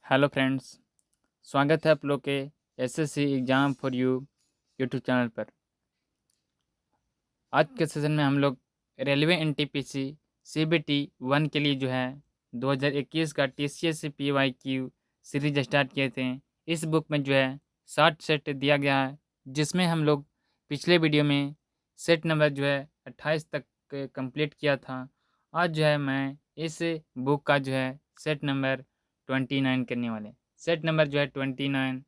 Hello friends, स्वागत है आप लोग के SSC exam for you YouTube channel पर। आज के सेशन में हम लोग रेलवे एनटीपीसी सीबीटी 1 के लिए जो है 2021 का टीसीएस पीवाईक्यू सीरीज स्टार्ट किए थे। इस बुक में जो है 60 सेट दिया गया है, जिसमें हम लोग पिछले वीडियो में सेट नंबर जो है 28 तक कंप्लीट किया था। आज जो है मैं इस बुक का जो है सेट नंबर 29 करने वाले। सेट नंबर जो है 29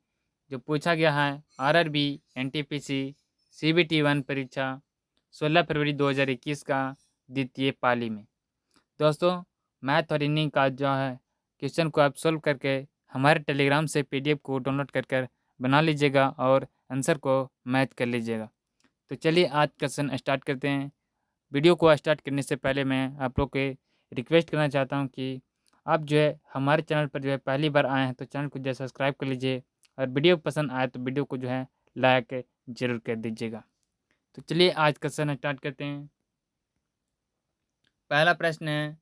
जो पूछा गया है आरआरबी एनटीपीसी सीबीटी 1 परीक्षा 16 फरवरी 2021 का द्वितीय पाली में। दोस्तों, मैथ और रीजनिंग का जो है क्वेश्चन को आप सोल्व करके हमारे टेलीग्राम से पीडीएफ को डाउनलोड कर बना लीजिएगा और आंसर को मैच कर लीजिएगा। तो चलिए आज क्वेश्चन स्टार्ट करते हैं। वीडियो को स्टार्ट करने से पहले मैं आप लोग के रिक्वेस्ट करना चाहता हूं कि आप जो है हमारे चैनल पर जो है पहली बार आए हैं तो चैनल को जो है सब्सक्राइब कर लीजिए और वीडियो पसंद आए तो वीडियो को जो है लाइक ज़रूर कर दीजिएगा। तो चलिए आज क्वेश्चन स्टार्ट करते हैं। पहला प्रश्न है,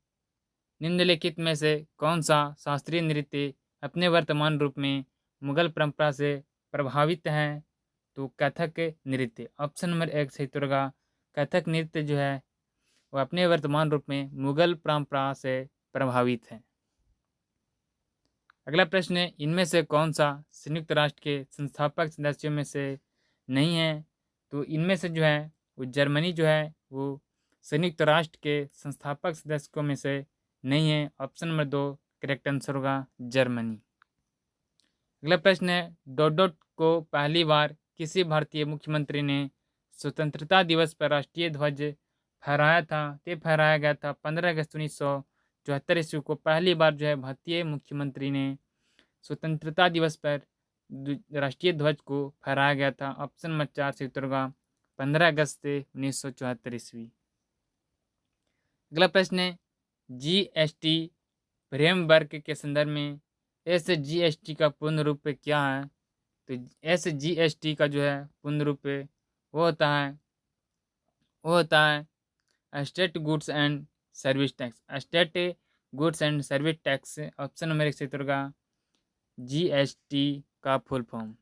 निम्नलिखित में से कौन सा शास्त्रीय नृत्य अपने वर्तमान रूप में मुगल परंपरा से प्रभावित है? तो कथक नृत्य। ऑप्शन नंबर 1 सही होगा। कथक नृत्य जो है वो अपने वर्तमान रूप में मुगल परंपरा से प्रभावित है। अगला प्रश्न है, इनमें से कौन सा संयुक्त राष्ट्र के संस्थापक सदस्यों में से नहीं है? तो इनमें से जो है वो जर्मनी जो है वो संयुक्त राष्ट्र के संस्थापक सदस्यों में से नहीं है। ऑप्शन नंबर 2 करेक्ट आंसर होगा जर्मनी। अगला प्रश्न है, डॉट डॉट को पहली बार किसी भारतीय मुख्यमंत्री ने स्वतंत्रता दिवस पर राष्ट्रीय ध्वज फहराया था? ये फहराया गया था 15 अगस्त 1974 ईस्वी को। पहली बार जो है भारतीय मुख्यमंत्री ने स्वतंत्रता दिवस पर राष्ट्रीय ध्वज को फहराया गया था। ऑप्शन नंबर 4 से उत्तर होगा 15 अगस्त 1974 ईस्वी। अगला प्रश्न है, जीएसटी फ्रेमवर्क के संदर्भ में एसजीएसटी का पूर्ण रूप क्या है? तो एसजीएसटी का जो है पूर्ण रूप वो होता है state goods and service tax. State goods and service tax. Option number 1 से उत्तर होगा जीएसटी का फुल फॉर्म।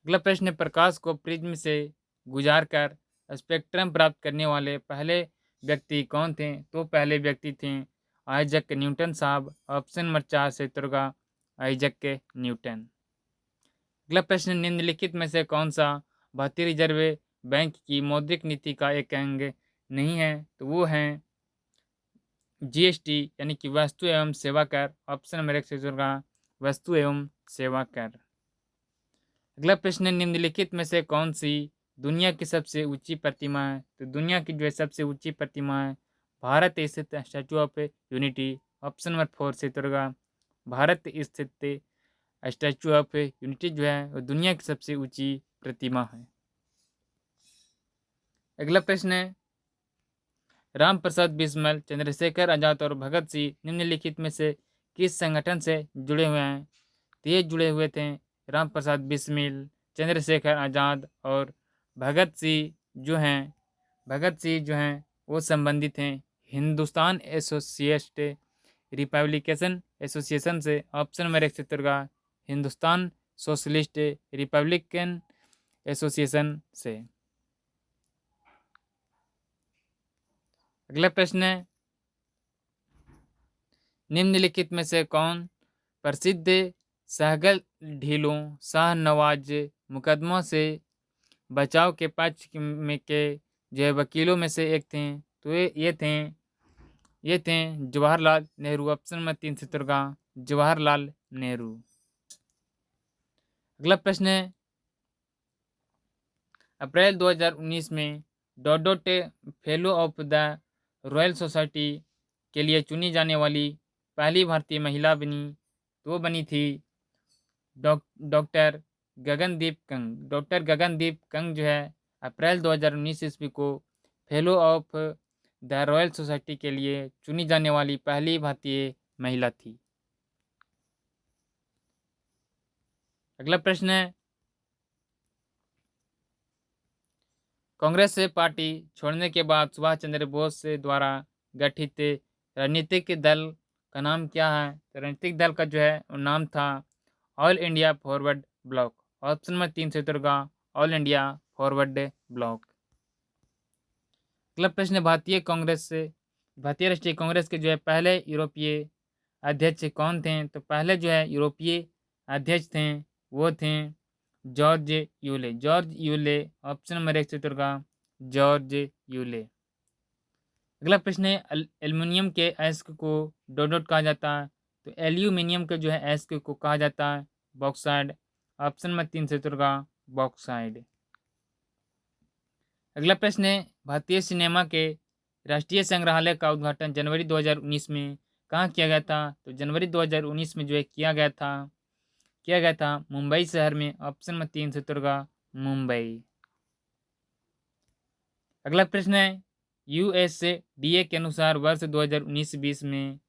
अगला प्रश्न है, प्रकाश को प्रिज्म से गुजार कर स्पेक्ट्रम प्राप्त करने वाले पहले व्यक्ति कौन थे? तो पहले व्यक्ति थे आइजक न्यूटन साहब। ऑप्शन नंबर 4 से उत्तर होगा आइजक न्यूटन। अगला प्रश्न, निम्नलिखित में से कौन सा भारतीय रिजर्व बैंक की मौद्रिक नीति का एक अंग नहीं है? तो वो है जीएसटी यानी कि वस्तु एवं सेवा कर। ऑप्शन नंबर 1 से होगा वस्तु एवं सेवा कर। अगला प्रश्न, निम्नलिखित में से कौन सी दुनिया की सबसे ऊंची प्रतिमा है? तो दुनिया की जो है सबसे ऊंची प्रतिमा है भारत स्थित statue of unity. Option number 4 से होगा भारत स्थित स्टैचू ऑफ यूनिटी जो है वो दुनिया की सबसे ऊंची प्रतिमा है। अगला प्रश्न है, राम प्रसाद बिस्मिल, चंद्रशेखर आजाद और भगत सिंह निम्नलिखित में से किस संगठन से जुड़े हुए हैं? तो ये जुड़े हुए थे राम प्रसाद बिस्मिल, चंद्रशेखर आजाद और भगत सिंह जो हैं वो संबंधित हैं हिंदुस्तान एसोसिएट रिपब्लिकेशन एसोसिएशन से। ऑप्शन नंबर 1 से होगा हिंदुस्तान सोशलिस्ट रिपब्लिकन एसोसिएशन से। अगला प्रश्न है, निम्नलिखित में से कौन प्रसिद्ध सहगल ढीलों शाहनवाज मुकदमों से बचाव के पक्ष में के जो है वकीलों में से एक थे? तो ये थे जवाहरलाल नेहरू। ऑप्शन नंबर 3 से होगा जवाहरलाल नेहरू। अगला प्रश्न है, अप्रैल 2019 में dot dot fellow of the royal society के लिए चुनी जाने वाली पहली भारतीय महिला बनी। तो वो बनी थी डॉक्टर गगनदीप कंग। डॉक्टर गगनदीप कंग जो है अप्रैल 2019 ईस्वी को fellow of the royal society के लिए चुनी जाने वाली पहली भारतीय महिला थी। अगला प्रश्न है, कांग्रेस से पार्टी छोड़ने के बाद सुभाष चंद्र बोस द्वारा गठित राजनीतिक दल का नाम क्या है? तो राजनीतिक दल का जो है वो नाम था all India forward block. Option number 3 से उत्तर होगा ऑल इंडिया फॉरवर्ड ब्लॉक। अगला प्रश्न है भारतीय राष्ट्रीय कांग्रेस के जो है पहले यूरोपीय अध्यक्ष कौन थे? तो पहले जो है यूरोपीय अध्यक्ष थे वो थे George Yule. George Yule option number 1 से उत्तर होगा जॉर्ज यूले। अगला प्रश्न है एल्युमिनियम के अयस्क को डोडोट कहा जाता है। तो एल्यूमिनियम के जो है अयस्क को कहा जाता है बॉक्साइड। ऑप्शन नंबर 3 से उत्तर होगा बॉक्साइड। अगला प्रश्न है भारतीय सिनेमा के राष्ट्रीय संग्रहालय का उद्घाटन जनवरी 2019 में कहाँ किया गया था? तो जनवरी 2019 में जो है किया गया था मुंबई शहर में। ऑप्शन नंबर 3 से उत्तर होगा मुंबई। अगला प्रश्न है यूएसडीए के अनुसार वर्ष 2019-20 में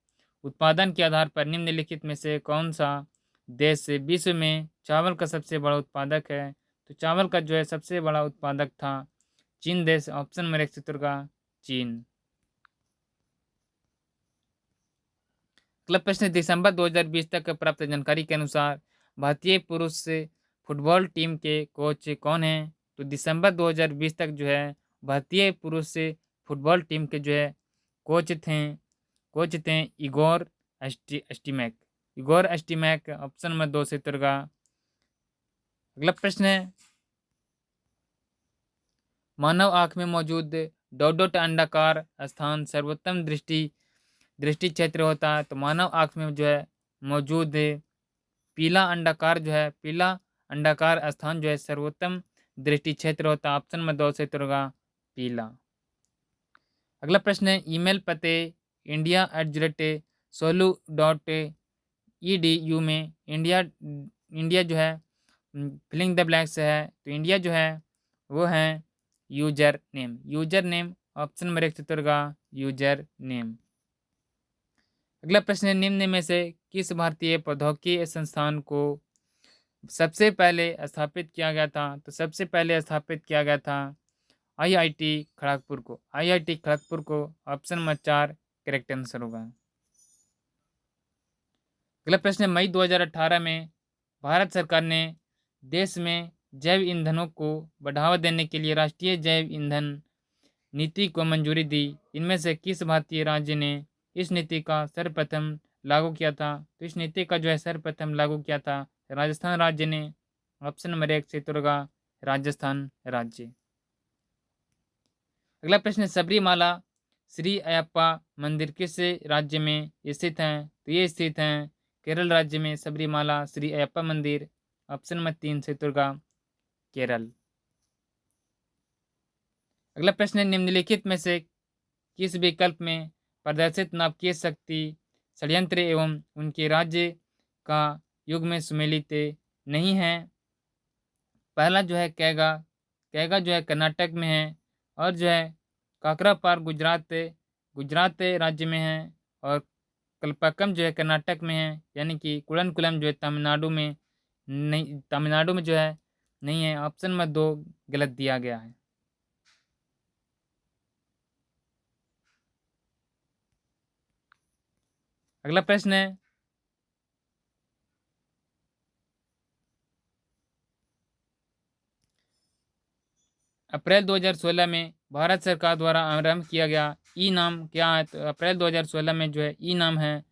उत्पादन के आधार पर निम्नलिखित में से कौन सा देश विश्व में चावल का सबसे बड़ा उत्पादक है? तो चावल का जो है सबसे बड़ा उत्पादक था चीन देश। ऑप्शन नंबर 1 से उत्तर होगा चीन। अगला प्रश्न दिसंबर 2020 तक प्राप्त जानकारी के अनुसार भारतीय पुरुष फुटबॉल टीम के कोच कौन हैं? तो दिसंबर 2020 तक जो है भारतीय पुरुष फुटबॉल टीम के जो है कोच थे इगोर एस्टिमैक। ऑप्शन नंबर 2 से उत्तर होगा। अगला प्रश्न है मानव आंख में मौजूद डोडोट अंडाकार स्थान सर्वोत्तम दृष्टि क्षेत्र होता है। तो मानव आंख में जो है मौजूद पीला अंडाकार स्थान जो है सर्वोत्तम दृष्टि क्षेत्र होता है। ऑप्शन नंबर 2 से उत्तर होगा पीला। अगला प्रश्न है ईमेल पते india@solu.edu में इंडिया जो है फिलिंग द ब्लैंक्स है। तो इंडिया जो है वो है यूजर नेम। ऑप्शन नंबर 1 से उत्तर होगा यूजर नेम। अगला प्रश्न है निम्न में से किस भारतीय प्रौद्योगिकी संस्थान को सबसे पहले स्थापित किया गया था? तो सबसे पहले स्थापित किया गया था आईआईटी खड़गपुर को। ऑप्शन नंबर 4 करेक्ट आंसर होगा। अगला प्रश्न है मई 2018 में भारत सरकार ने देश में जैव ईंधनों को बढ़ावा देने के लिए राष्ट्रीय जैव ईंधन नीति को मंजूरी दी। इनमें से किस भारतीय राज्य ने इस नीति का सर्वप्रथम लागू किया था? तो इस नीति का जो है सर्वप्रथम लागू किया था राजस्थान राज्य ने। ऑप्शन नंबर 1 से उत्तर होगा राजस्थान राज्य। अगला प्रश्न है सबरीमाला श्री अयप्पा मंदिर किस राज्य में स्थित है? तो ये स्थित है केरल राज्य में सबरीमाला श्री अयप्पा मंदिर। ऑप्शन नंबर 3 से उत्तर होगा केरल। अगला प्रश्न है निम्नलिखित में से किस विकल्प में प्रदर्शित नाभिकीय शक्ति षड्यंत्र एवं उनके राज्य का युग में सुमेलित नहीं है? पहला जो है कैगा जो है कर्नाटक में है और जो है काकरापार गुजरात राज्य में है और कल्पाकम जो है कर्नाटक में है। यानी कि कुड़नकुलम जो है तमिलनाडु में जो है नहीं है। ऑप्शन नंबर 2 गलत दिया गया है। अगला प्रश्न है अप्रैल 2016 में भारत सरकार द्वारा आरंभ किया गया ई नाम क्या है? तो अप्रैल 2016 में जो है ई नाम है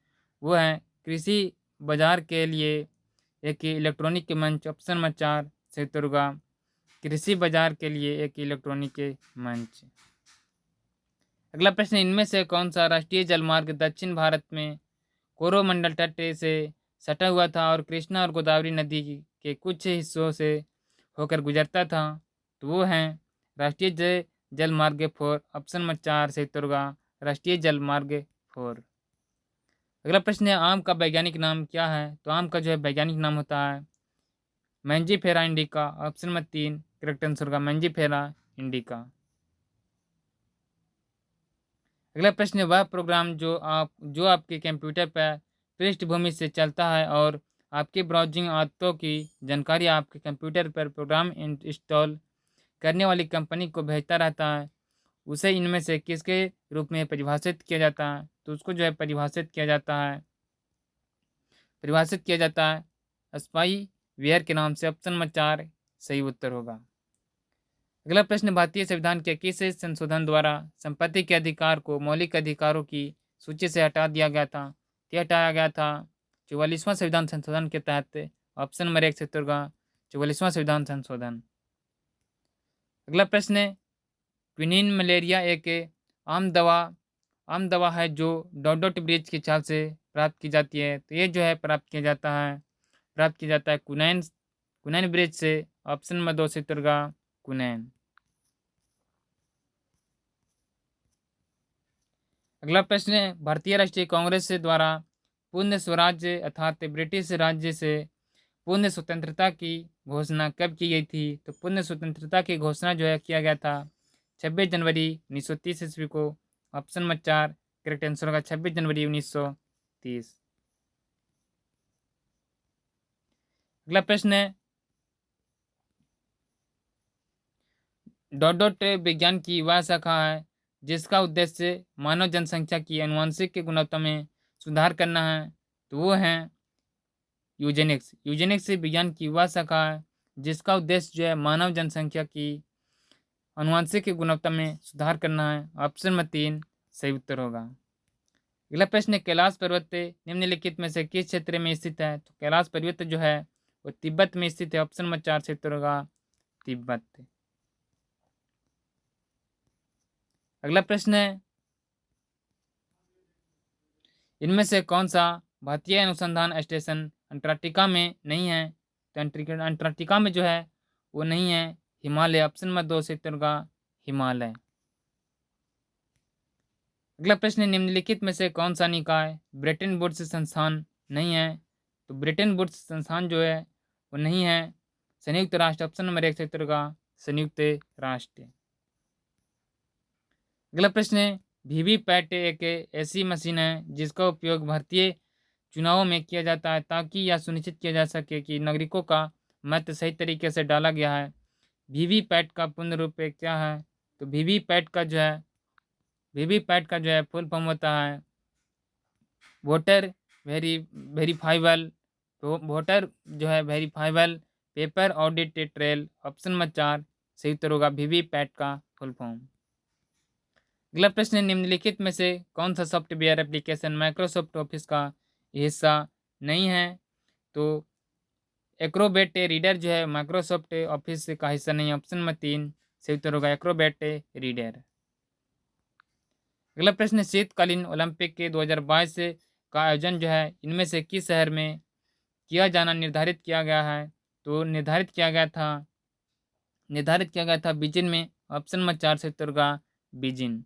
वो है कृषि बाजार के लिए एक इलेक्ट्रॉनिक मंच। ऑप्शन नंबर 4 से उत्तर होगा कृषि बाजार के लिए एक इलेक्ट्रॉनिक मंच। अगला प्रश्न इनमें से कौन सा राष्ट्रीय जलमार्ग दक्षिण भारत में कोरोमंडल तट से सटा हुआ था और कृष्णा और गोदावरी नदी के कुछ हिस्सों से होकर गुजरता था? तो वो है राष्ट्रीय जल मार्ग 4। ऑप्शन नंबर 4 से उत्तर होगा राष्ट्रीय जल मार्ग 4। अगला प्रश्न है आम का वैज्ञानिक नाम क्या है? तो आम का जो है वैज्ञानिक नाम होता है Mangifera indica. Option number 3 correct answer होगा मैंजीफेरा इंडिका। अगला प्रश्न है वह प्रोग्राम जो आपके कंप्यूटर पर पृष्ठभूमि से चलता है और आपकी ब्राउजिंग आदतों की जानकारी आपके कंप्यूटर पर प्रोग्राम इंस्टॉल करने वाली कंपनी को भेजता रहता है उसे इनमें से किसके रूप में परिभाषित किया जाता है? तो उसको जो है परिभाषित किया जाता है स्पाई वेयर के नाम से। ऑप्शन नंबर 4 सही उत्तर होगा। अगला प्रश्न, भारतीय संविधान के किस संशोधन द्वारा संपत्ति के अधिकार को मौलिक अधिकारों की सूची से हटा दिया गया था? ये हटाया गया था 44वां संविधान संशोधन के तहत। ऑप्शन नंबर 1 सही होगा 44वां संविधान संशोधन। अगला प्रश्न है, क्विनिन मलेरिया एक आम दवा है जो डॉट ब्रिज की छाल से प्राप्त की जाती है। तो ये जो है प्राप्त किया जाता है कुनैन ब्रिज से। ऑप्शन नंबर 2 सही होगा कुनैन। अगला प्रश्न है, भारतीय राष्ट्रीय कांग्रेस द्वारा पूर्ण स्वराज्य अर्थात ब्रिटिश राज्य से पूर्ण स्वतंत्रता की घोषणा कब की गई थी? तो पूर्ण स्वतंत्रता की घोषणा जो है किया गया था 26 जनवरी 1930 ईस्वी को। ऑप्शन नंबर 4 करेक्ट आंसर होगा 26 जनवरी 1930। अगला प्रश्न है, डॉट विज्ञान की वह शाखा है जिसका उद्देश्य मानव जनसंख्या की आनुवंशिक गुणवत्ता में सुधार करना है। तो वो है यूजेनिक्स विज्ञान की वह शाखा है जिसका उद्देश्य जो है मानव जनसंख्या की आनुवंशिक गुणवत्ता में सुधार करना है। ऑप्शन नंबर 3 सही उत्तर होगा। अगला प्रश्न, कैलाश पर्वत निम्नलिखित में से किस क्षेत्र में स्थित है? तो कैलाश पर्वत जो है वो तिब्बत में स्थित है। ऑप्शन नंबर 4 सही उत्तर होगा तिब्बत। अगला प्रश्न है, इनमें से कौन सा भारतीय अनुसंधान स्टेशन अंटार्कटिका में नहीं है? तो अंटार्कटिका में जो है वो नहीं है, हिमालय। ऑप्शन नंबर 2 सही उत्तर होगा हिमालय। अगला प्रश्न, निम्नलिखित में से कौन सा निकाय ब्रेटन वुड्स संस्थान नहीं है? तो ब्रेटन वुड्स संस्थान जो है वो नहीं है, संयुक्त राष्ट्र। ऑप्शन नंबर 1 सही उत्तर होगा संयुक्त राष्ट्र। अगला प्रश्न है, वीवीपैट एक ऐसी मशीन है जिसका उपयोग भारतीय चुनावों में किया जाता है ताकि यह सुनिश्चित किया जा सके कि नागरिकों का मत सही तरीके से डाला गया है। वीवीपैट का पूर्ण रूप क्या है? तो वीवीपैट का जो है फुल फॉर्म होता है वोटर वेरीफाइबल वोटर जो है verifiable paper audit trail. Option number 4 सही उत्तर होगा वीवीपैट का फुल फॉर्म। अगला प्रश्न, निम्नलिखित में से कौन सा सॉफ्टवेयर एप्लीकेशन माइक्रोसॉफ्ट ऑफिस का हिस्सा नहीं है? तो एक्रोबैट रीडर जो है माइक्रोसॉफ्ट ऑफिस का हिस्सा नहीं है। ऑप्शन नंबर 3 सही उत्तर होगा एक्रोबैट रीडर। अगला प्रश्न, शीतकालीन ओलंपिक के 2022 का आयोजन जो है इनमें से किस शहर में किया जाना निर्धारित किया गया है? तो निर्धारित किया गया था बीजिंग में। ऑप्शन नंबर 4 सही उत्तर होगा बीजिंग।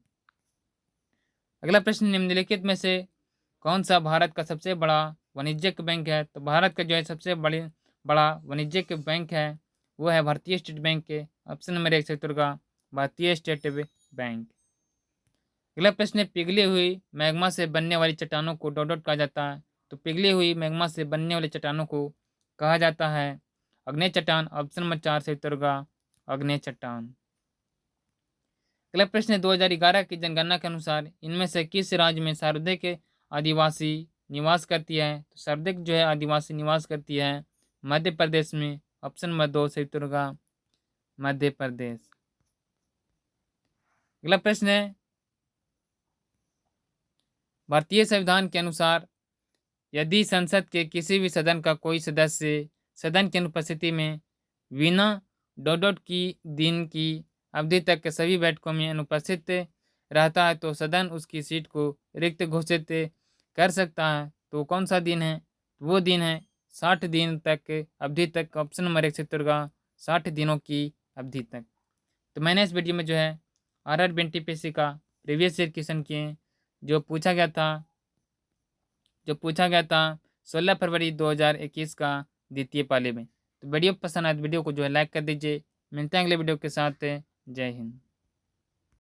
अगला प्रश्न, निम्नलिखित में से कौन सा भारत का सबसे बड़ा वाणिज्यिक बैंक है? तो भारत का जो है सबसे बड़ा वाणिज्यिक बैंक है वो है भारतीय स्टेट बैंक के। ऑप्शन नंबर 1 सही उत्तर होगा भारतीय स्टेट बैंक। अगला प्रश्न, पिघली हुई मैग्मा से बनने वाली चट्टानों को डॉट कहा जाता है। तो पिघली हुई मैग्मा से बनने वाली चट्टानों को कहा जाता है अग्नेय चट्टान। ऑप्शन नंबर 4 सही उत्तर होगा अग्नेय चट्टान। अगला प्रश्न, 2011 की जनगणना के अनुसार इनमें से किस राज्य में सर्वाधिक आदिवासी निवास करती है? तो सर्वाधिक जो है आदिवासी निवास करती है मध्य प्रदेश में। ऑप्शन नंबर 2 सही उत्तर होगा मध्य प्रदेश। अगला प्रश्न है, भारतीय संविधान के अनुसार यदि संसद के किसी भी सदन का कोई सदस्य सदन की अनुपस्थिति में बिना डॉट की दिन की अवधि तक के सभी बैठकों में अनुपस्थित रहता है तो सदन उसकी सीट को रिक्त घोषित कर सकता है। तो कौन सा दिन है? वो दिन है 60 दिन तक अवधि तक। ऑप्शन नंबर 1 सही होगा 60 दिनों की अवधि तक। तो मैंने इस वीडियो में जो है RRB NTPC का प्रीवियस ईयर क्वेश्चन किए जो पूछा गया था 16 फरवरी 2021 का द्वितीय पाली में। तो वीडियो पसंद आए तो वीडियो को जो है लाइक कर दीजिए। मिलते हैं अगले वीडियो के साथ। जय हिंद।